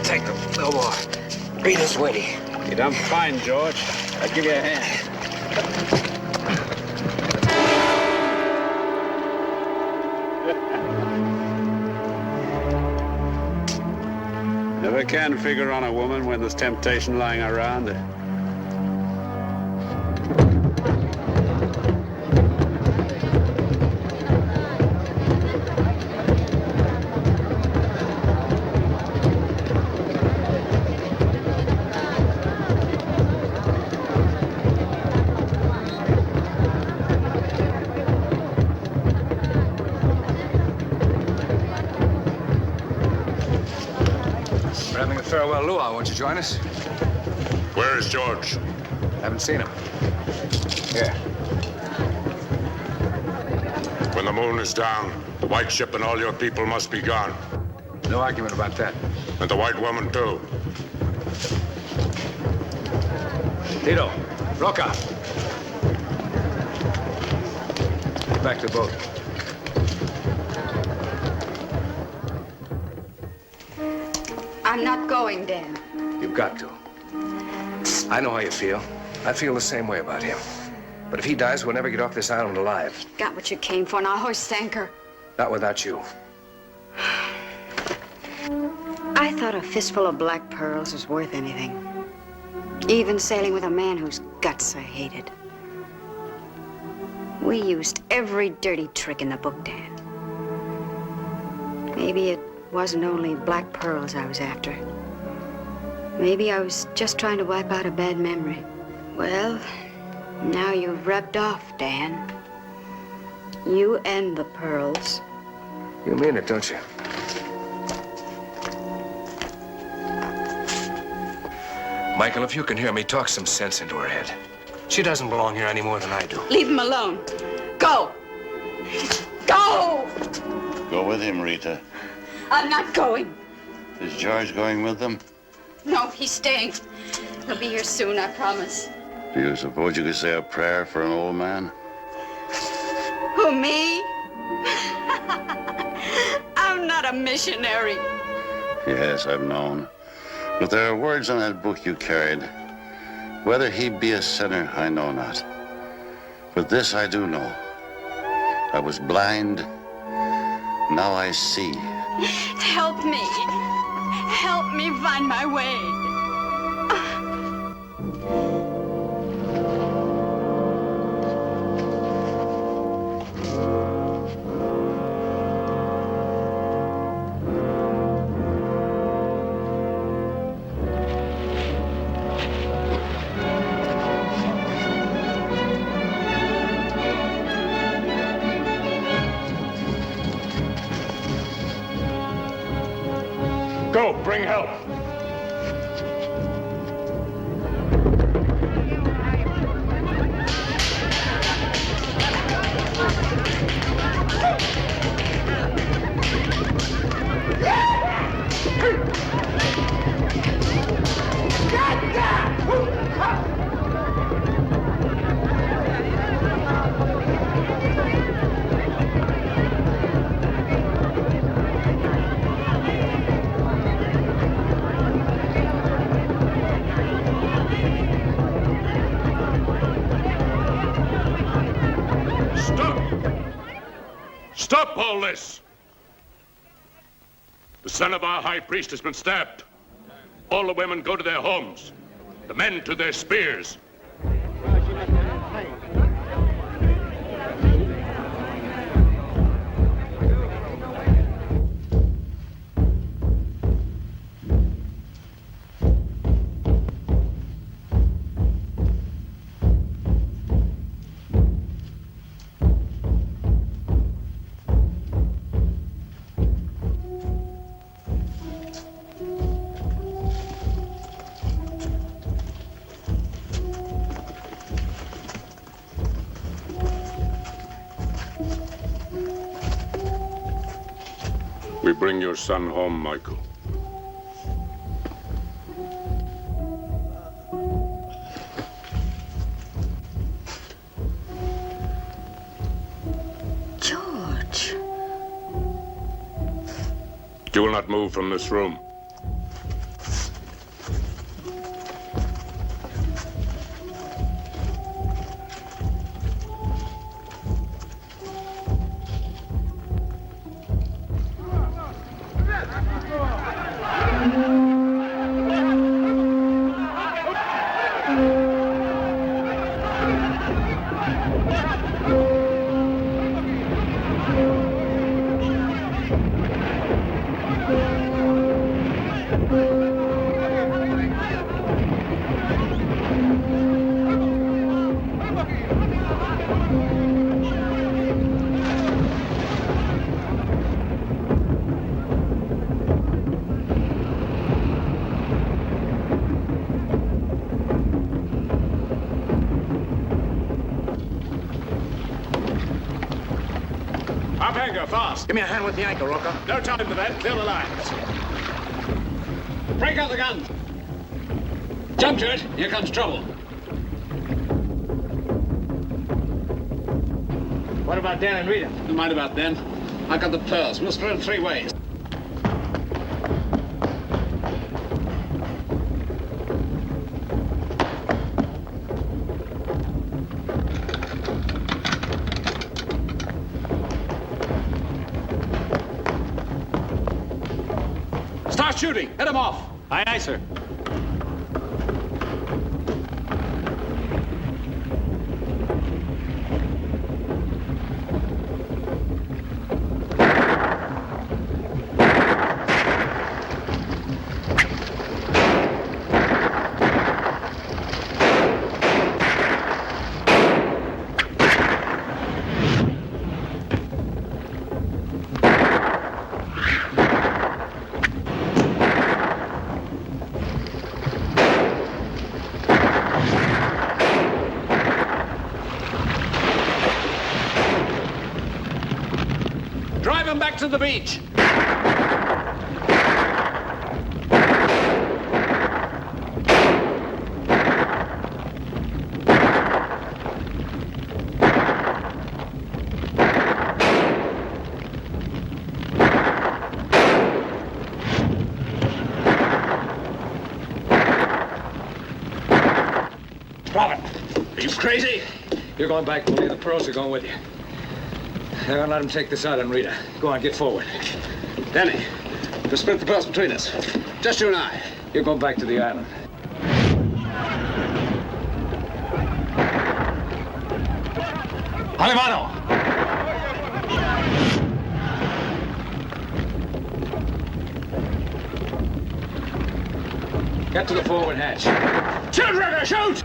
Take them. No more. Rita's waiting. You done fine, George. I'll give you a hand. Never can figure on a woman when there's temptation lying around. We're having a farewell luau. Won't you join us? Where is George? Haven't seen him. Here. When the moon is down, the white ship and all your people must be gone. No argument about that. And the white woman, too. Tito, Roca. Get back to the boat. I'm not going, Dan. You've got to. I know how you feel. I feel the same way about him. But if he dies, we'll never get off this island alive. Got what you came for, now hoist anchor. Not without you. thought a fistful of black pearls was worth anything. Even sailing with a man whose guts I hated. We used every dirty trick in the book, Dan. Maybe it wasn't only black pearls I was after. Maybe I was just trying to wipe out a bad memory. Well, now you've rubbed off, Dan. You and the pearls. You mean it, don't you? Michael, if you can hear me, talk some sense into her head. She doesn't belong here any more than I do. Leave him alone. Go! Go! Go with him, Rita. I'm not going. Is George going with them? No, he's staying. He'll be here soon, I promise. Do you suppose you could say a prayer for an old man? Who, me? I'm not a missionary. Yes, I've known. But there are words in that book you carried. Whether he be a sinner, I know not. But this I do know. I was blind. Now I see. Help me. Help me find my way. Go, bring help. Stop all this! The son of our high priest has been stabbed. All the women go to their homes. The men to their spears. We bring your son home, Michael. George. You will not move from this room. Up anchor, fast. Give me a hand with the anchor, Rocco. No time for that. Fill the lines. Break out the guns. Jump to it. Here comes trouble. What about Dan and Rita? Never mind about them. I got the pearls. We'll split it 3 ways. Start shooting. Head him off. Aye, aye, sir. Drive him back to the beach. Robert, Are you crazy? you're going back, Bully. The pearls are going with you. They're gonna let him take this out on Rita. Go on, get forward. Danny, to split the pearls between us. Just you and I. You're going back to the island. Alemano! Get to the forward hatch. Shoot, Ritter, shoot!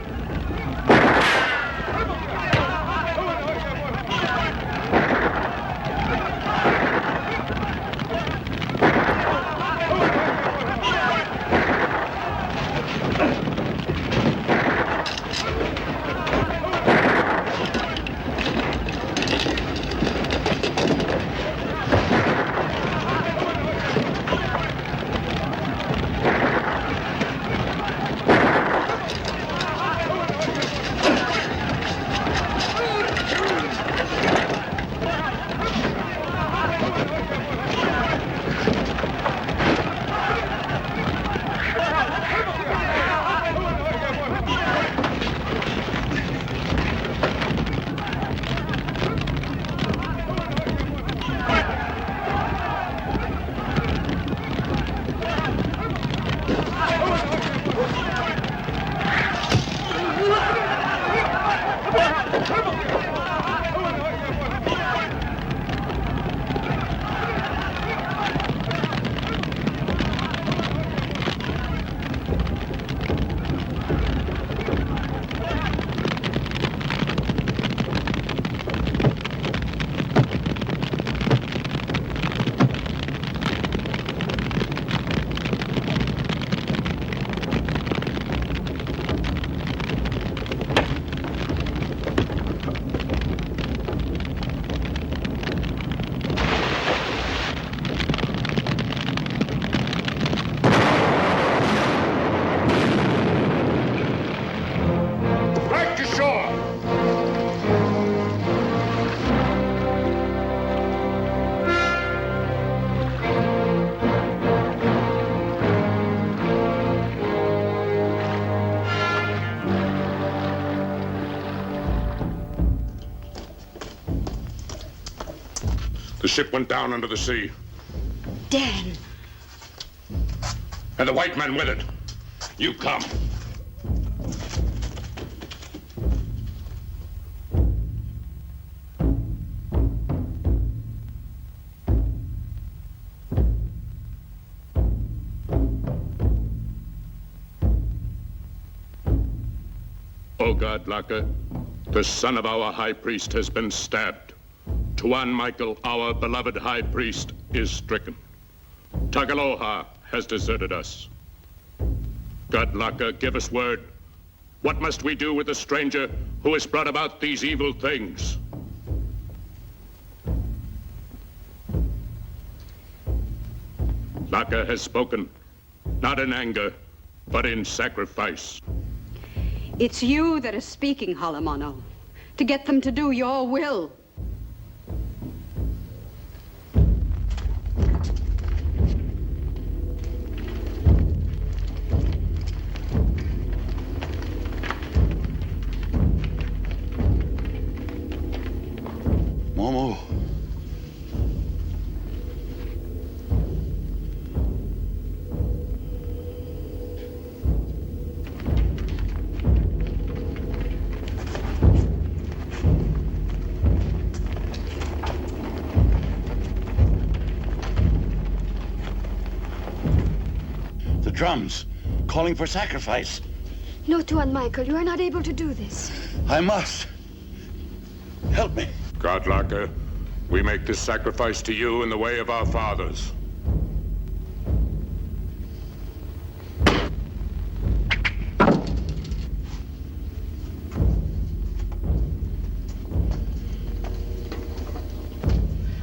The ship went down under the sea. Dan. And the white man with it. You come. O God, Laka, the son of our high priest has been stabbed. Tuan Michael, our beloved high priest, is stricken. Tagaloha has deserted us. God, Laka, give us word. What must we do with the stranger who has brought about these evil things? Laka has spoken, not in anger, but in sacrifice. It's you that is speaking, Halamano, to get them to do your will. Momo. drums, calling for sacrifice. No, Tuan Michael, you are not able to do this. I must. Help me. Godlaka, we make this sacrifice to you in the way of our fathers.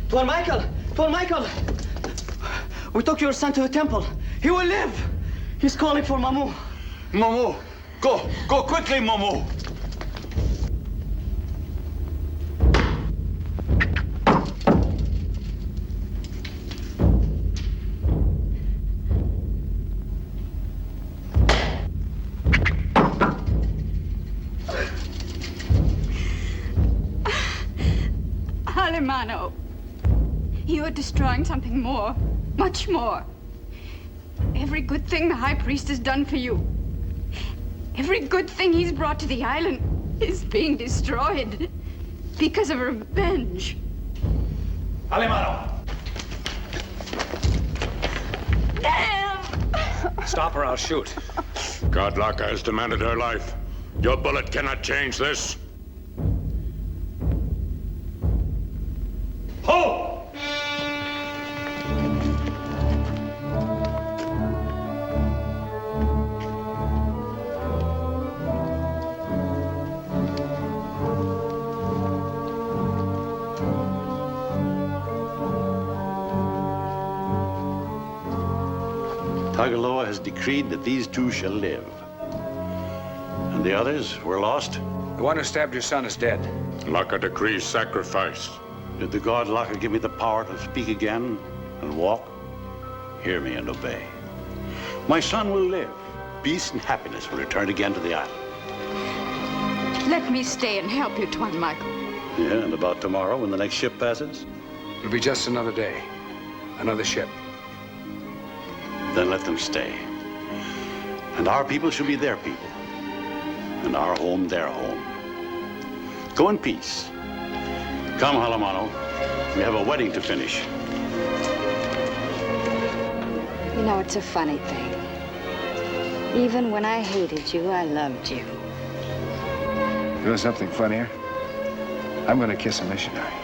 Tuan Michael! Tuan Michael! We took your son to the temple. He will live. He's calling for Mamu. Mamu! Go! Go quickly, Mamu! Alemano, you are destroying something more, much more. Every good thing the High Priest has done for you, every good thing he's brought to the island is being destroyed because of revenge. Alemano! Damn! Stop or I'll shoot. Godlaka has demanded her life. Your bullet cannot change this. Ho! Tagaloa has decreed that these two shall live. And the others were lost? The one who stabbed your son is dead. Laka decrees sacrifice. Did the god Laka give me the power to speak again and walk? Hear me and obey. My son will live. Peace and happiness will return again to the island. Let me stay and help you, Tuan Michael. Yeah, and about tomorrow when the next ship passes? It'll be just another day. Another ship. Then let them stay. And our people shall be their people. And our home their home. Go in peace. Come, Halamano. We have a wedding to finish. You know, it's a funny thing. Even when I hated you, I loved you. You know something funnier? I'm going to kiss a missionary.